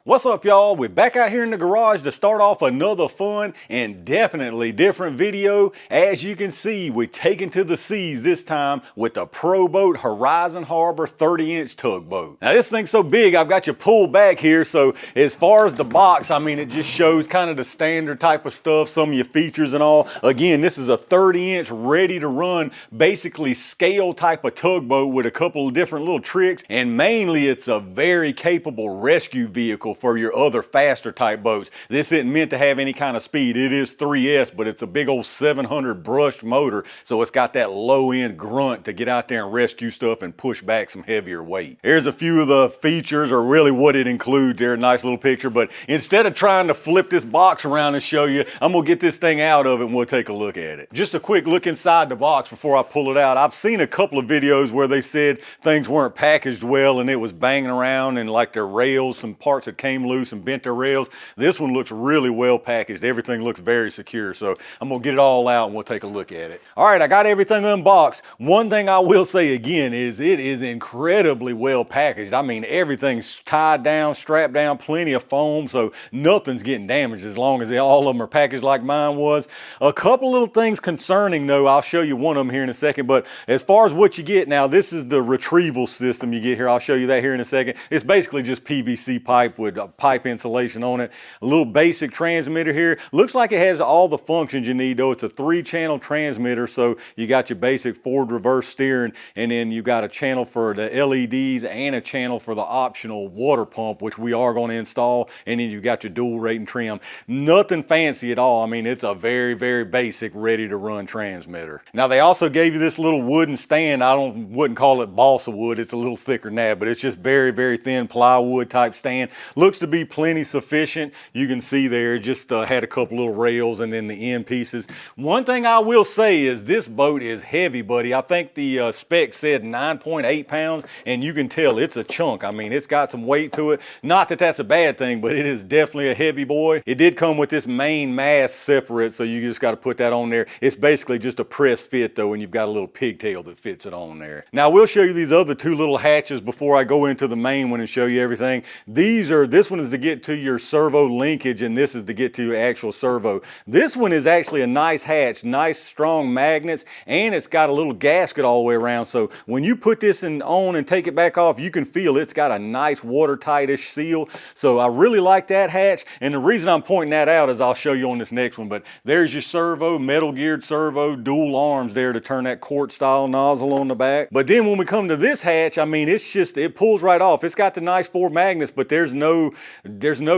What's up, y'all? We're back out here in the garage to start off another fun and definitely different video. As you can see, we're taking to the seas this time with the Pro Boat Horizon Harbor 30-inch tugboat. Now this thing's so big, I've got you pulled back here, so as far as the box, I mean, it just shows kind of the standard type of stuff, some of your features and all. Again, this is a 30-inch ready to run, basically scale type of tugboat with a couple of different little tricks, and mainly it's a very capable rescue vehicle for your other faster type boats. This isn't meant to have any kind of speed. It is 3S, but it's a big old 700 brushed motor, so it's got that low end grunt to get out there and rescue stuff and push back some heavier weight. Here's a few of the features, or really what it includes there. A nice little picture, but instead of trying to flip this box around and show you, I'm gonna get this thing out of it and we'll take a look at it. Just a quick look inside the box before I pull it out. I've seen a couple of videos where they said things weren't packaged well and it was banging around and like their rails, some parts that came loose and bent their rails. This one looks really well packaged. Everything looks very secure, so I'm gonna get it all out and we'll take a look at it. All right, I got everything unboxed. One thing I will say again is it is incredibly well packaged. I mean, everything's tied down, strapped down, plenty of foam, so nothing's getting damaged as long as all of them are packaged like mine was. A couple little things concerning though, I'll show you one of them here in a second, but as far as what you get now, this is the retrieval system you get here. I'll show you that here in a second. It's basically just PVC pipe with pipe insulation on it. A little basic transmitter here. Looks like it has all the functions you need though. It's a 3-channel transmitter, so you got your basic forward reverse steering, and then you got a channel for the LEDs and a channel for the optional water pump, which we are going to install, and then you got your dual rating trim. Nothing fancy at all. I mean, it's a very, very basic ready to run transmitter. Now they also gave you this little wooden stand. I wouldn't call it balsa wood. It's a little thicker than that, but it's just very, very thin plywood type stand. Looks to be plenty sufficient. You can see there, just had a couple little rails and then the end pieces. One thing I will say is this boat is heavy, buddy. I think the spec said 9.8 pounds, and you can tell it's a chunk. I mean, it's got some weight to it. Not that that's a bad thing, but it is definitely a heavy boy. It did come with this main mast separate, so you just got to put that on there. It's basically just a press fit though, and you've got a little pigtail that fits it on there. Now we'll show you these other two little hatches before I go into the main one and show you everything. This one is to get to your servo linkage, and this is to get to your actual servo. This one is actually a nice hatch, nice strong magnets, and it's got a little gasket all the way around, so when you put this on and take it back off, you can feel it's got a nice watertight-ish seal. So I really like that hatch, and the reason I'm pointing that out is I'll show you on this next one, but there's your servo, metal geared servo, dual arms there to turn that quart style nozzle on the back. But then when we come to this hatch, I mean, it pulls right off. It's got the nice 4 magnets, but there's no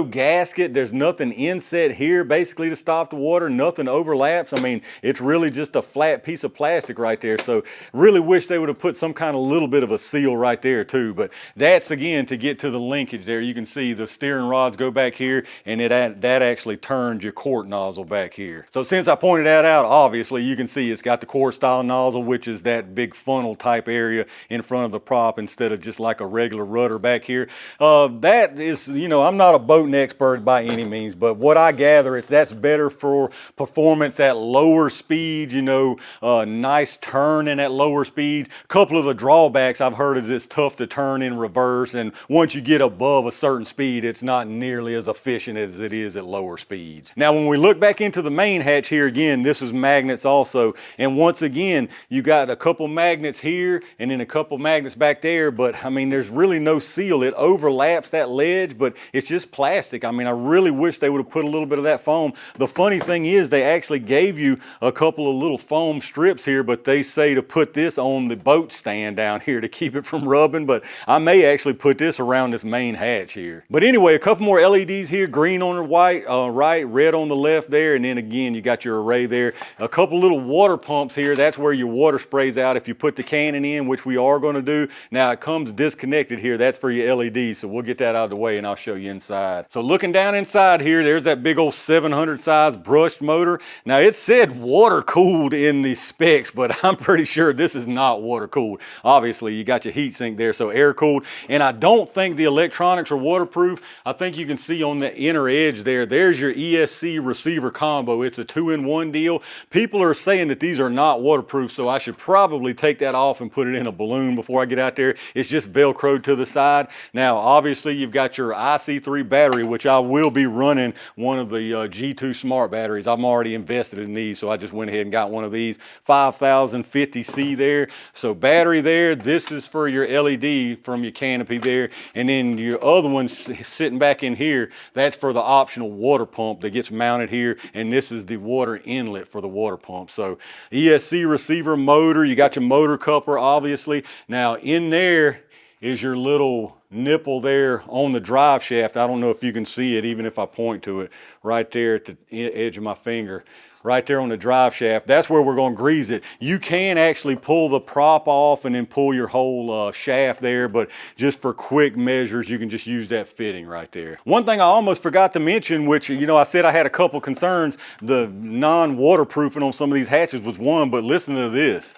gasket, there's nothing inset here basically to stop the water, nothing overlaps. I mean, it's really just a flat piece of plastic right there. So really wish they would have put some kind of little bit of a seal right there too, but that's again to get to the linkage there. You can see the steering rods go back here, and that actually turns your quart nozzle back here. So since I pointed that out, obviously you can see it's got the quart style nozzle, which is that big funnel type area in front of the prop instead of just like a regular rudder back here. That is, you know, I'm not a boating expert by any means, but what I gather that's better for performance at lower speed, you know, nice turn in at lower speed. A couple of the drawbacks I've heard is it's tough to turn in reverse, and once you get above a certain speed, it's not nearly as efficient as it is at lower speeds. Now when we look back into the main hatch here, again, this is magnets also, and once again you got a couple magnets here and then a couple magnets back there, but I mean, there's really no seal. It overlaps that ledge, but it's just plastic. I mean, I really wish they would have put a little bit of that foam. The funny thing is they actually gave you a couple of little foam strips here, but they say to put this on the boat stand down here to keep it from rubbing, but I may actually put this around this main hatch here. But anyway, a couple more LEDs here, green on the right, red on the left there, and then again you got your array there. A couple little water pumps here. That's where your water sprays out if you put the cannon in, which we are going to do. Now it comes disconnected here. That's for your LEDs, so we'll get that out of the way and I'll show you inside. So looking down inside here, there's that big old 700 size brushed motor. Now it said water cooled in the specs, but I'm pretty sure this is not water cooled. Obviously you got your heat sink there, so air cooled, and I don't think the electronics are waterproof. I think you can see on the inner edge there's your ESC receiver combo. It's a 2-in-1 deal. People are saying that these are not waterproof, so I should probably take that off and put it in a balloon before I get out there. It's just Velcroed to the side. Now obviously you've got your IC3 battery, which I will be running one of the G2 Smart batteries. I'm already invested in these, so I just went ahead and got one of these 5050C there. So battery there, this is for your LED from your canopy there, and then your other one's sitting back in here, that's for the optional water pump that gets mounted here, and this is the water inlet for the water pump. So ESC receiver motor, you got your motor coupler obviously. Now in there is your little nipple there on the drive shaft. I don't know if you can see it even if I point to it right there at the edge of my finger. Right there on the drive shaft, that's where we're going to grease it. You can actually pull the prop off and then pull your whole shaft there, but just for quick measures, you can just use that fitting right there. One thing I almost forgot to mention, which, you know, I said I had a couple concerns, the non-waterproofing on some of these hatches was one, but listen to this.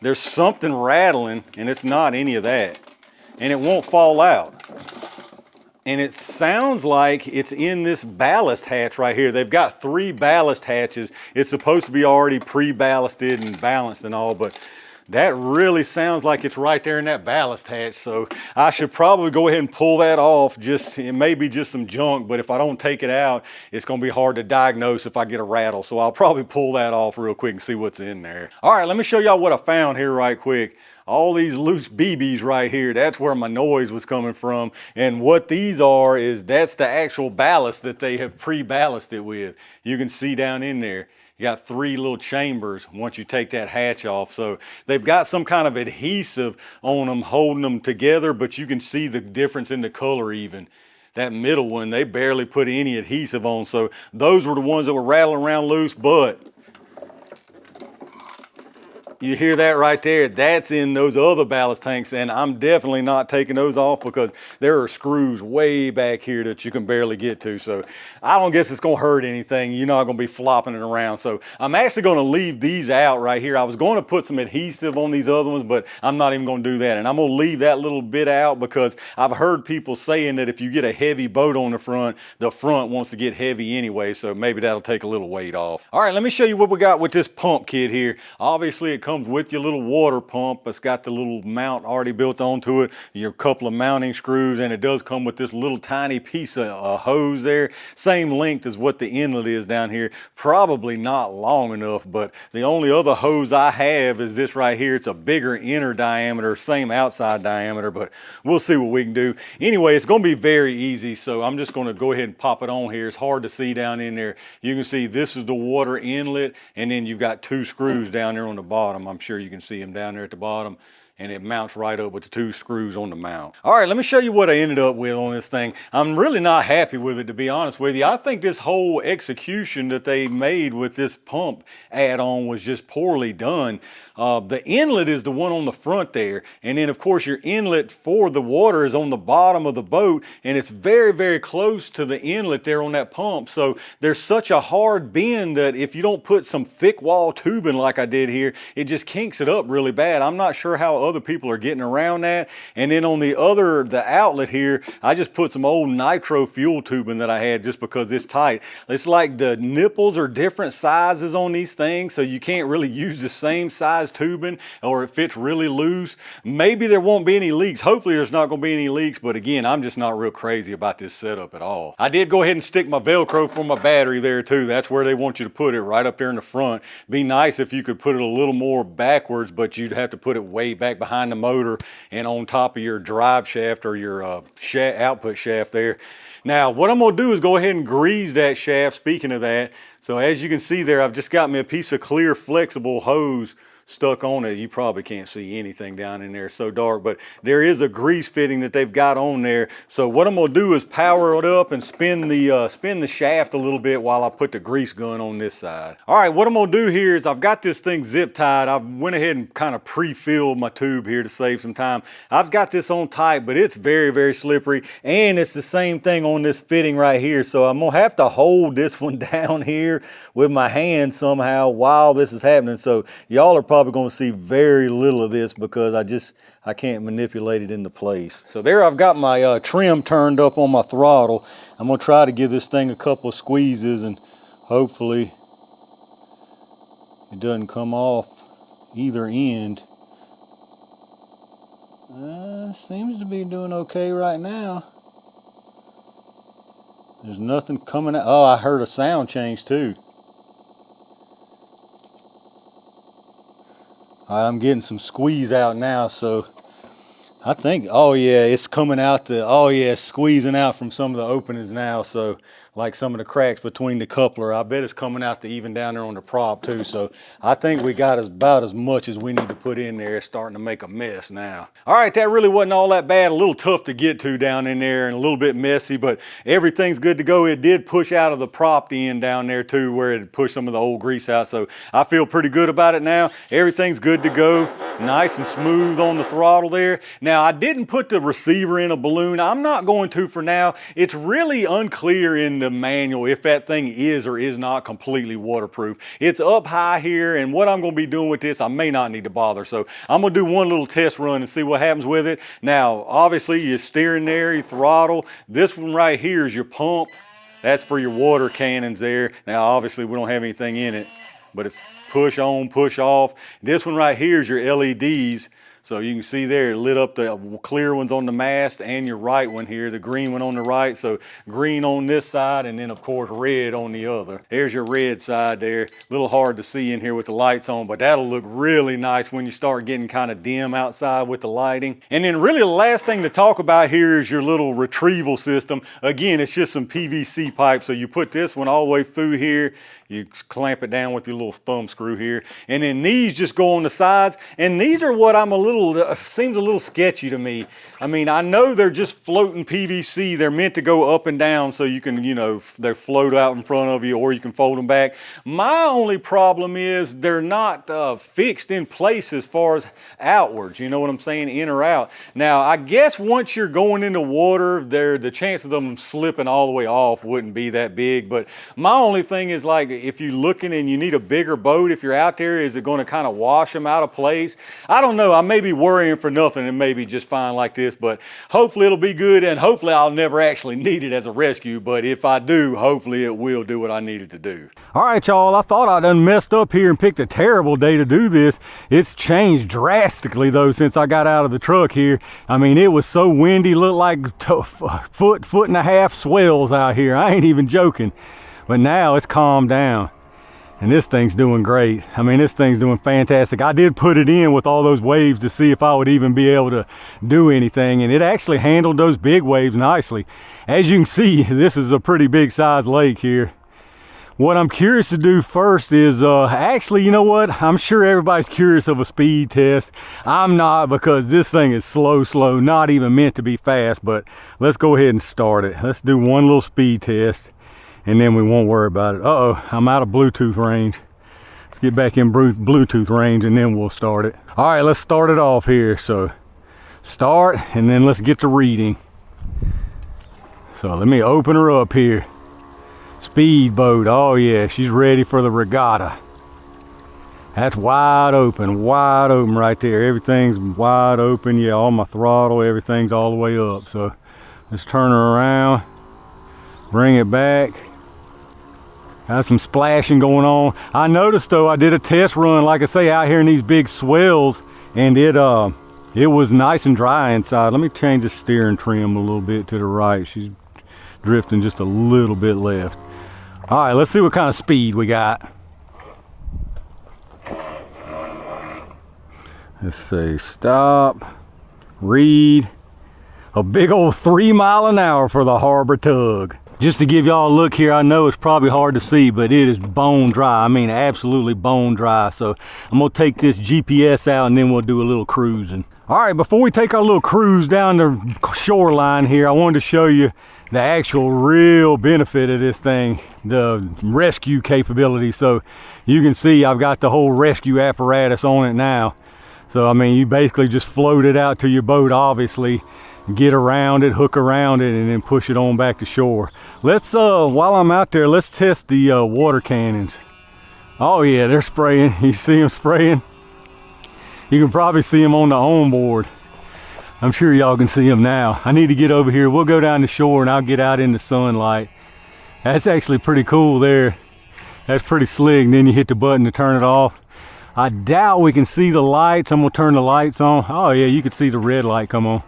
There's something rattling, and it's not any of that, and it won't fall out. And it sounds like it's in this ballast hatch right here. They've got 3 ballast hatches. It's supposed to be already pre-ballasted and balanced and all, but that really sounds like it's right there in that ballast hatch. So I should probably go ahead and pull that off. It may be just some junk, but if I don't take it out, it's gonna be hard to diagnose if I get a rattle. So I'll probably pull that off real quick and see what's in there. All right, let me show y'all what I found here right quick. All these loose BBs right here, that's where my noise was coming from. And what these are is that's the actual ballast that they have pre-ballasted with. You can see down in there. You got 3 little chambers once you take that hatch off. So they've got some kind of adhesive on them holding them together, but you can see the difference in the color even. That middle one, they barely put any adhesive on. So those were the ones that were rattling around loose, but you hear that right there? That's in those other ballast tanks, and I'm definitely not taking those off because there are screws way back here that you can barely get to. So I don't guess it's gonna hurt anything. You're not gonna be flopping it around. So I'm actually gonna leave these out right here. I was gonna put some adhesive on these other ones, but I'm not even gonna do that. And I'm gonna leave that little bit out because I've heard people saying that if you get a heavy boat on the front wants to get heavy anyway. So maybe that'll take a little weight off. All right, let me show you what we got with this pump kit here. Obviously it comes with your little water pump. It's got the little mount already built onto it, your couple of mounting screws, and it does come with this little tiny piece of hose there. Same length as what the inlet is down here. Probably not long enough, but the only other hose I have is this right here. It's a bigger inner diameter, same outside diameter, but we'll see what we can do. Anyway, it's gonna be very easy, so I'm just gonna go ahead and pop it on here. It's hard to see down in there. You can see this is the water inlet, and then you've got 2 screws down there on the bottom. I'm sure you can see them down there at the bottom, and it mounts right up with the 2 screws on the mount. All right, let me show you what I ended up with on this thing. I'm really not happy with it, to be honest with you. I think this whole execution that they made with this pump add-on was just poorly done. The inlet is the one on the front there, and then of course your inlet for the water is on the bottom of the boat, and it's very, very close to the inlet there on that pump. So there's such a hard bend that if you don't put some thick wall tubing like I did here, it just kinks it up really bad. I'm not sure how other people are getting around that. And then on the outlet here, I just put some old nitro fuel tubing that I had just because it's tight. It's like the nipples are different sizes on these things, so you can't really use the same size tubing, or it fits really loose. Maybe there won't be any leaks. Hopefully there's not going to be any leaks, but again, I'm just not real crazy about this setup at all. I did go ahead and stick my Velcro for my battery there too. That's where they want you to put it, right up there in the front. Be nice if you could put it a little more backwards, but you'd have to put it way back behind the motor and on top of your drive shaft or your output shaft there. Now, what I'm gonna do is go ahead and grease that shaft, speaking of that. So as you can see there, I've just got me a piece of clear flexible hose stuck on it. You probably can't see anything down in there, it's so dark, but there is a grease fitting that they've got on there. So what I'm gonna do is power it up and spin the shaft a little bit while I put the grease gun on this side. All right, what I'm gonna do here is I've got this thing zip tied. I went ahead and kind of pre-filled my tube here to save some time. I've got this on tight, but it's very, very slippery, and it's the same thing on this fitting right here. So I'm gonna have to hold this one down here with my hand somehow while this is happening. So y'all are probably going to see very little of this because I can't manipulate it into place. So there I've got my trim turned up on my throttle. I'm going to try to give this thing a couple of squeezes and hopefully it doesn't come off either end. Seems to be doing okay right now. There's nothing coming out. Oh, I heard a sound change too. All right, I'm getting some squeeze out now, so I think, oh yeah, it's coming out oh yeah, it's squeezing out from some of the openings now. So like some of the cracks between the coupler, I bet it's coming out to even down there on the prop too. So I think we got about as much as we need to put in there. It's starting to make a mess now. All right, that really wasn't all that bad. A little tough to get to down in there and a little bit messy, but everything's good to go. It did push out of the prop end down there too, where it pushed some of the old grease out. So I feel pretty good about it now. Everything's good to go. Nice and smooth on the throttle there. Now I didn't put the receiver in a balloon. I'm not going to for now. It's really unclear in the manual if that thing is or is not completely waterproof. It's up high here, and what I'm going to be doing with this, I may not need to bother. So I'm going to do one little test run and see what happens with it. Now, obviously, you're steering there, you throttle. This one right here is your pump. That's for your water cannons there. Now, obviously, we don't have anything in it, but it's push on, push off. This one right here is your LEDs. So you can see there, it lit up the clear ones on the mast and your right one here, the green one on the right. So green on this side, and then of course red on the other. There's your red side there. A little hard to see in here with the lights on, but that'll look really nice when you start getting kind of dim outside with the lighting. And then really the last thing to talk about here is your little retrieval system. Again, it's just some PVC pipe. So you put this one all the way through here. You clamp it down with your little thumb screw here. And then these just go on the sides. And these are what I'm seems a little sketchy to me. I mean, I know they're just floating PVC. They're meant to go up and down so you can, you know, they float out in front of you or you can fold them back. My only problem is they're not fixed in place as far as outwards. You know what I'm saying? In or out. Now, I guess once you're going into water, the chances of them slipping all the way off wouldn't be that big. But my only thing is, like, if you're looking and you need a bigger boat, if you're out there, is it going to kind of wash them out of place? I don't know. I may be worrying for nothing and maybe just fine like this, but hopefully it'll be good, and hopefully I'll never actually need it as a rescue. But if I do, hopefully it will do what I need it to do. All right, y'all, I thought I done messed up here and picked a terrible day to do this. It's changed drastically though since I got out of the truck here. I mean, it was so windy, looked like foot and a half swells out here. I ain't even joking. But now it's calmed down and this thing's doing great. I mean, this thing's doing fantastic. I did put it in with all those waves to see if I would even be able to do anything, and it actually handled those big waves nicely. As you can see, this is a pretty big size lake here. What I'm curious to do first is, actually, you know what? I'm sure everybody's curious of a speed test. I'm not, because this thing is slow, not even meant to be fast, but let's go ahead and start it. Let's do one little speed test, and then we won't worry about it. Uh-oh, I'm out of Bluetooth range. Let's get back in Bluetooth range, and then we'll start it. All right, let's start it off here. So start, and then let's get the reading. So let me open her up here. Speedboat, oh yeah, she's ready for the regatta. That's wide open right there. Everything's wide open. Yeah, all my throttle, everything's all the way up. So let's turn her around, bring it back. Got some splashing going on. I noticed though, I did a test run, like I say, out here in these big swells, and it was nice and dry inside. Let me change the steering trim a little bit to the right. She's drifting just a little bit left. All right, let's see what kind of speed we got. Let's say stop, read. A big old 3 mile an hour for the Harbor Tug. Just to give y'all a look here, I know it's probably hard to see, but it is bone dry. I mean, absolutely bone dry. So I'm gonna take this GPS out and then we'll do a little cruising. All right, before we take our little cruise down the shoreline here, I wanted to show you the actual real benefit of this thing, the rescue capability. So you can see I've got the whole rescue apparatus on it now. So I mean, you basically just float it out to your boat, obviously, get around it, hook around it, and then push it on back to shore. Let's while I'm out there, let's test the water cannons. Oh yeah, they're spraying. You see them spraying? You can probably see them on the onboard. I'm sure y'all can see them now. I need to get over here. We'll go down the shore and I'll get out in the sunlight. That's actually pretty cool there. That's pretty slick. And then you hit the button to turn it off. I doubt we can see the lights. I'm gonna turn the lights on. Oh yeah, you can see the red light come on.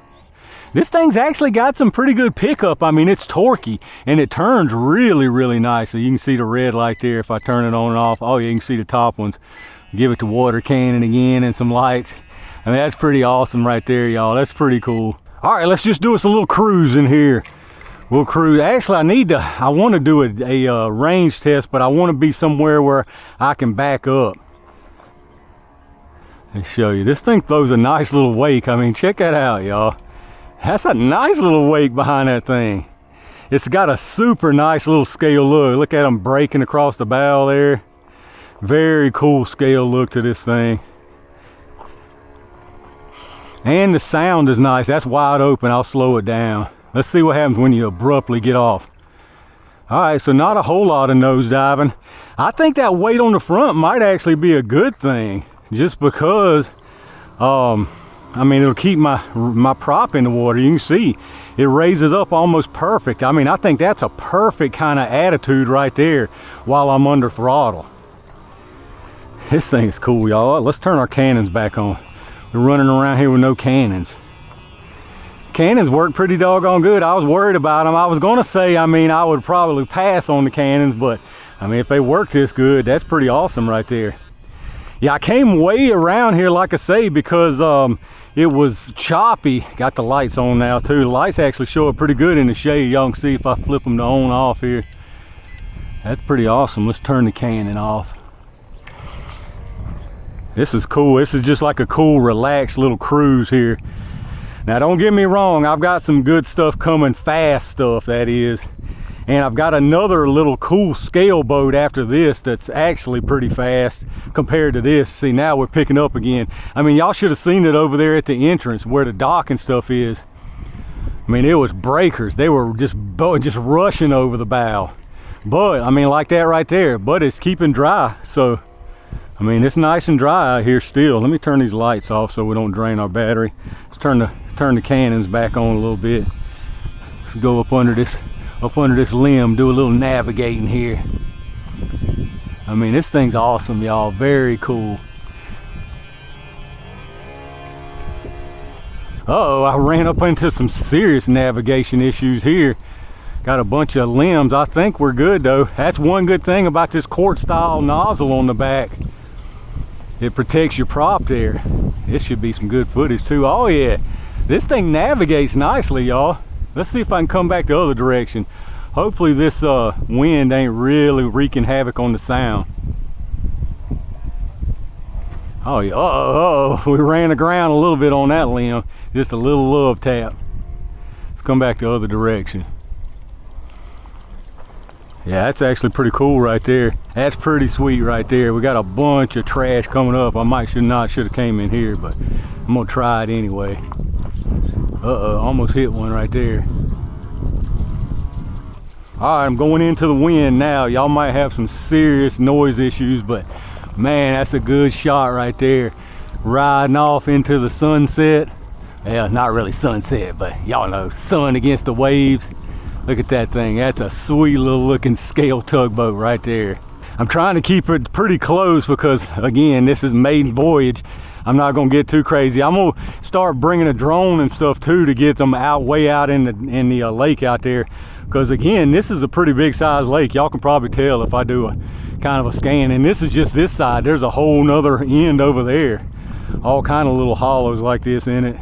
This thing's actually got some pretty good pickup. I mean, it's torquey and it turns really, really nice. So you can see the red light there if I turn it on and off. Oh, you can see the top ones. Give it to water cannon again and some lights. I mean, that's pretty awesome right there, y'all. That's pretty cool. All right, let's just do us a little cruise in here. We'll cruise. Actually, I want to do a range test, but I want to be somewhere where I can back up. Let's show you. This thing throws a nice little wake. I mean, check that out, y'all. That's a nice little wake behind that thing. It's got a super nice little scale look. Look at them breaking across the bow there. Very cool scale look to this thing. And the sound is nice. That's wide open. I'll slow it down. Let's see what happens when you abruptly get off. All right, so not a whole lot of nose diving. I think that weight on the front might actually be a good thing, just because, I mean, it'll keep my prop in the water. You can see it raises up almost perfect. I mean, I think that's a perfect kind of attitude right there while I'm under throttle. This thing is cool, y'all. Let's turn our cannons back on. We're running around here with no cannons. Cannons work pretty doggone good. I was worried about them. I was gonna say, I mean, I would probably pass on the cannons, but I mean, if they work this good, that's pretty awesome right there. Yeah, I came way around here, like I say, because it was choppy. Got the lights on now too. The lights actually show up pretty good in the shade. Y'all can see if I flip them to on off here. That's pretty awesome. Let's turn the cannon off. This is cool. This is just like a cool, relaxed little cruise here. Now, don't get me wrong, I've got some good stuff coming, fast stuff that is. And I've got another little cool scale boat after this that's actually pretty fast compared to this. See, now we're picking up again. I mean, y'all should have seen it over there at the entrance where the dock and stuff is. I mean, it was breakers. They were just rushing over the bow. But, I mean, like that right there. But it's keeping dry, so I mean, it's nice and dry out here still. Let me turn these lights off so we don't drain our battery. Let's turn the cannons back on a little bit. Let's go up under this limb, do a little navigating here. I mean, this thing's awesome, y'all. Very cool. Uh-oh, I ran up into some serious navigation issues here. Got a bunch of limbs. I think we're good though. That's one good thing about this quart style nozzle on the back. It protects your prop there. This should be some good footage too. Oh yeah, this thing navigates nicely, y'all. Let's see if I can come back the other direction. Hopefully this wind ain't really wreaking havoc on the sound. Oh yeah, uh-oh, we ran aground a little bit on that limb. Just a little love tap. Let's come back the other direction. Yeah, that's actually pretty cool right there. That's pretty sweet right there. We got a bunch of trash coming up. I should have came in here, but I'm gonna try it anyway. Uh-oh, almost hit one right there. All right, I'm going into the wind now. Y'all might have some serious noise issues, but man, that's a good shot right there. Riding off into the sunset. Yeah, not really sunset, but y'all know, sun against the waves. Look at that thing. That's a sweet little looking scale tugboat right there. I'm trying to keep it pretty close because, again, this is Maiden Voyage. I'm not gonna get too crazy. I'm gonna start bringing a drone and stuff too to get them way out in the lake out there. Because again, this is a pretty big size lake. Y'all can probably tell if I do a kind of a scan. And this is just this side. There's a whole nother end over there. All kind of little hollows like this in it.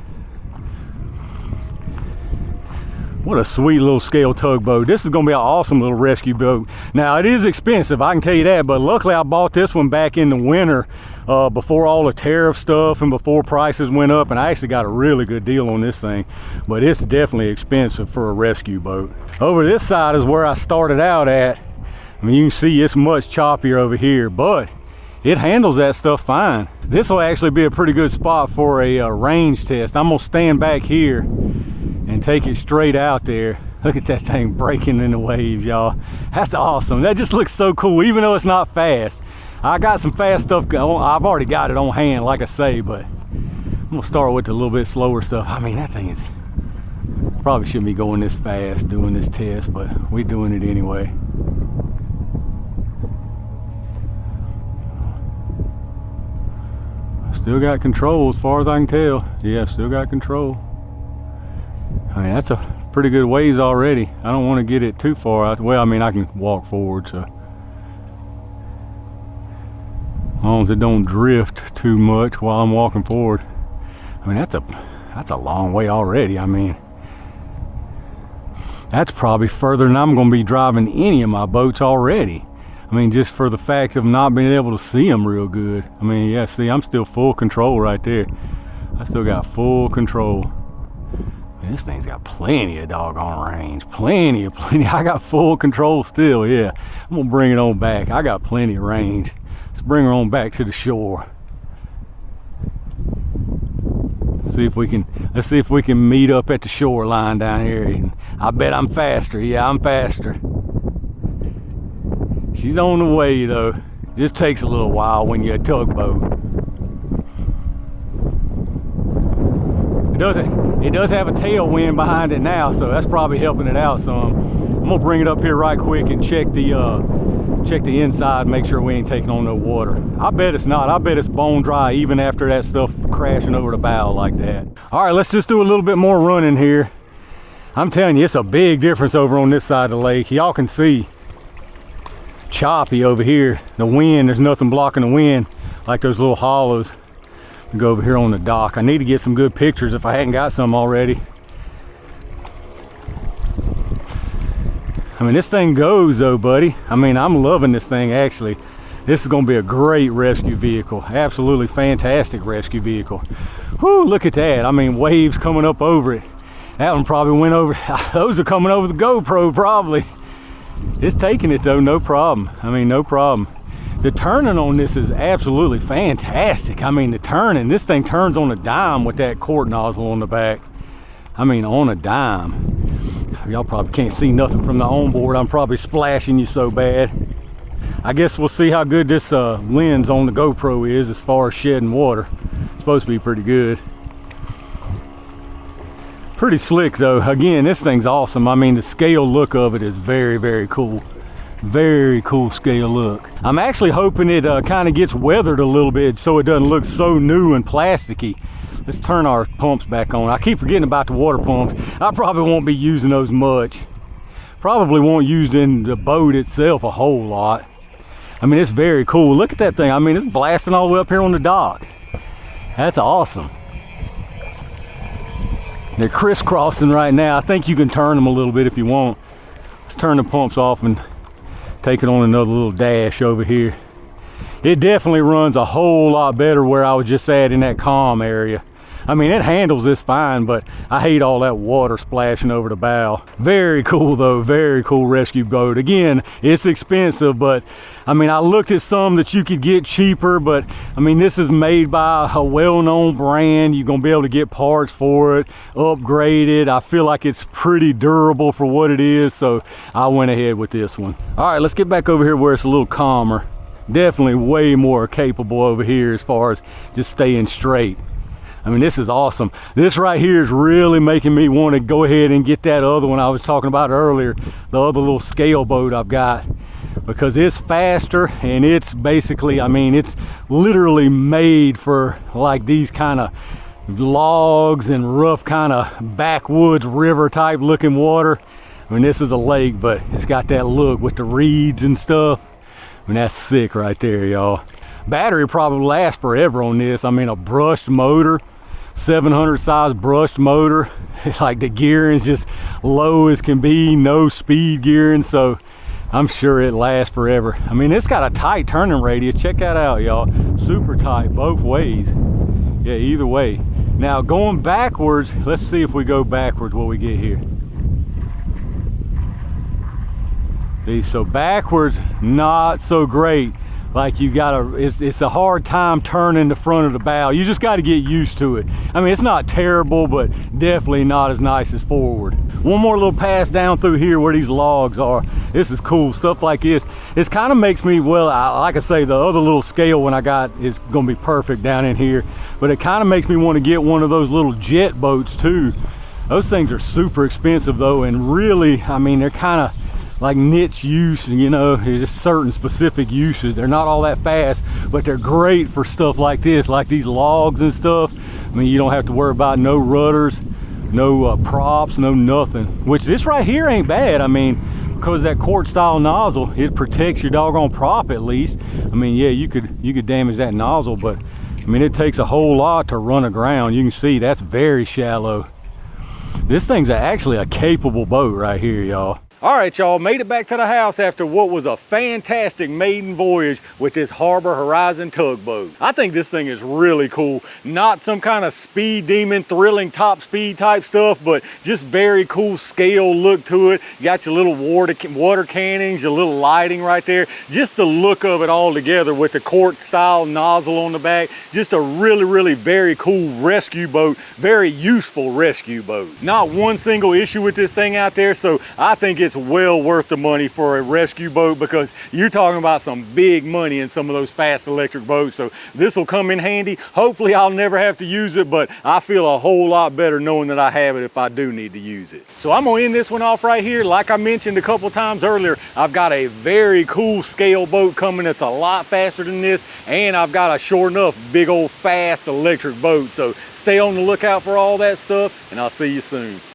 What a sweet little scale tugboat. This is gonna be an awesome little rescue boat. Now, it is expensive, I can tell you that, but luckily I bought this one back in the winter before all the tariff stuff and before prices went up, and I actually got a really good deal on this thing, but it's definitely expensive for a rescue boat. Over this side is where I started out at. I mean, you can see it's much choppier over here, but it handles that stuff fine. This will actually be a pretty good spot for a range test. I'm gonna stand back here and take it straight out there. Look at that thing breaking in the waves, y'all. That's awesome. That just looks so cool, even though it's not fast. I got some fast stuff going. I've already got it on hand, like I say, but I'm gonna start with the little bit slower stuff. I mean, that thing is, probably shouldn't be going this fast doing this test, but we're doing it anyway. Still got control as far as I can tell. Yeah, still got control. I mean, that's a pretty good ways already. I don't want to get it too far out. Well, I mean, I can walk forward, so. As long as it don't drift too much while I'm walking forward. I mean, that's a long way already. I mean, that's probably further than I'm going to be driving any of my boats already. I mean, just for the fact of not being able to see them real good. I mean, yeah, see, I'm still full control right there. I still got full control. Man, this thing's got plenty of doggone range. Plenty. I got full control still, yeah. I'm going to bring it on back. I got plenty of range. Let's bring her on back to the shore. Let's see if we can meet up at the shoreline down here. And I bet I'm faster. Yeah, I'm faster. She's on the way though. Just takes a little while when you're a tugboat. It does have a tailwind behind it now, so that's probably helping it out some. I'm gonna bring it up here right quick and check the inside, make sure we ain't taking on no water. I bet it's not. I bet it's bone dry even after that stuff crashing over the bow like that. All right, let's just do a little bit more running here. I'm telling you, it's a big difference over on this side of the lake. Y'all can see choppy over here. The wind, there's nothing blocking the wind like those little hollows. We go over here on the dock. I need to get some good pictures if I hadn't got some already. I mean, this thing goes though, buddy. I mean, I'm loving this thing actually. This is gonna be a great rescue vehicle. Absolutely fantastic rescue vehicle. Whoo, look at that. I mean, waves coming up over it. That one probably went over, those are coming over the GoPro probably. It's taking it though, no problem. I mean, no problem. The turning on this is absolutely fantastic. I mean, the turning, this thing turns on a dime with that quart nozzle on the back. I mean, on a dime. Y'all probably can't see nothing from the onboard. I'm probably splashing you so bad. I guess we'll see how good this lens on the GoPro is as far as shedding water. It's supposed to be pretty good. Pretty slick though. Again, this thing's awesome. I mean, the scale look of it is very, very cool. Very cool scale look. I'm actually hoping it kind of gets weathered a little bit so it doesn't look so new and plasticky. Let's turn our pumps back on. I keep forgetting about the water pumps. I probably won't be using those much. Probably won't use in the boat itself a whole lot. I mean, it's very cool. Look at that thing. I mean, it's blasting all the way up here on the dock. That's awesome. They're crisscrossing right now. I think you can turn them a little bit if you want. Let's turn the pumps off and take it on another little dash over here. It definitely runs a whole lot better where I was just at in that calm area. I mean, it handles this fine, but I hate all that water splashing over the bow. Very cool though, very cool rescue boat. Again, it's expensive, but I mean, I looked at some that you could get cheaper, but I mean, this is made by a well-known brand. You're gonna be able to get parts for it, upgraded. I feel like it's pretty durable for what it is, so I went ahead with this one. All right, let's get back over here where it's a little calmer. Definitely way more capable over here as far as just staying straight. I mean, this is awesome. This right here is really making me want to go ahead and get that other one I was talking about earlier, the other little scale boat I've got, because it's faster and it's basically, I mean, it's literally made for like these kind of logs and rough kind of backwoods river type looking water. I mean, this is a lake, but it's got that look with the reeds and stuff. I mean, that's sick right there, y'all. Battery probably lasts forever on this. I mean, a brushed motor, 700 size brushed motor. Like the gearing's just low as can be, no speed gearing, so I'm sure it lasts forever. I mean, it's got a tight turning radius. Check that out, y'all. Super tight both ways. Yeah, either way. Now going backwards, let's see if we go backwards what we get here. See, so backwards, not so great. Like you gotta, it's a hard time turning the front of the bow. You just gotta get used to it. I mean, it's not terrible, but definitely not as nice as forward. One more little pass down through here where these logs are. This is cool, stuff like this. This kind of makes me, well, like I say, the other little scale one I got is gonna be perfect down in here, but it kind of makes me want to get one of those little jet boats too. Those things are super expensive though, and really, I mean, they're kind of like niche use, you know, just certain specific uses. They're not all that fast, but they're great for stuff like this, like these logs and stuff. I mean, you don't have to worry about no rudders, no props, no nothing. Which this right here ain't bad. I mean, because that quart style nozzle, it protects your doggone prop at least. I mean, yeah, you could damage that nozzle, but I mean, it takes a whole lot to run aground. You can see that's very shallow. This thing's actually a capable boat right here, y'all. All right, y'all, made it back to the house after what was a fantastic maiden voyage with this Harbor Horizon tugboat. I think this thing is really cool. Not some kind of speed demon, thrilling top speed type stuff, but just very cool scale look to it. You got your little water cannons, your little lighting right there. Just the look of it all together with the quart style nozzle on the back. Just a really, really very cool rescue boat. Very useful rescue boat. Not one single issue with this thing out there, so I think it's well worth the money for a rescue boat, because you're talking about some big money in some of those fast electric boats. So this will come in handy. Hopefully I'll never have to use it, but I feel a whole lot better knowing that I have it if I do need to use it. So I'm gonna end this one off right here. Like I mentioned a couple times earlier, I've got a very cool scale boat coming that's a lot faster than this, and I've got a sure enough big old fast electric boat. So stay on the lookout for all that stuff, and I'll see you soon.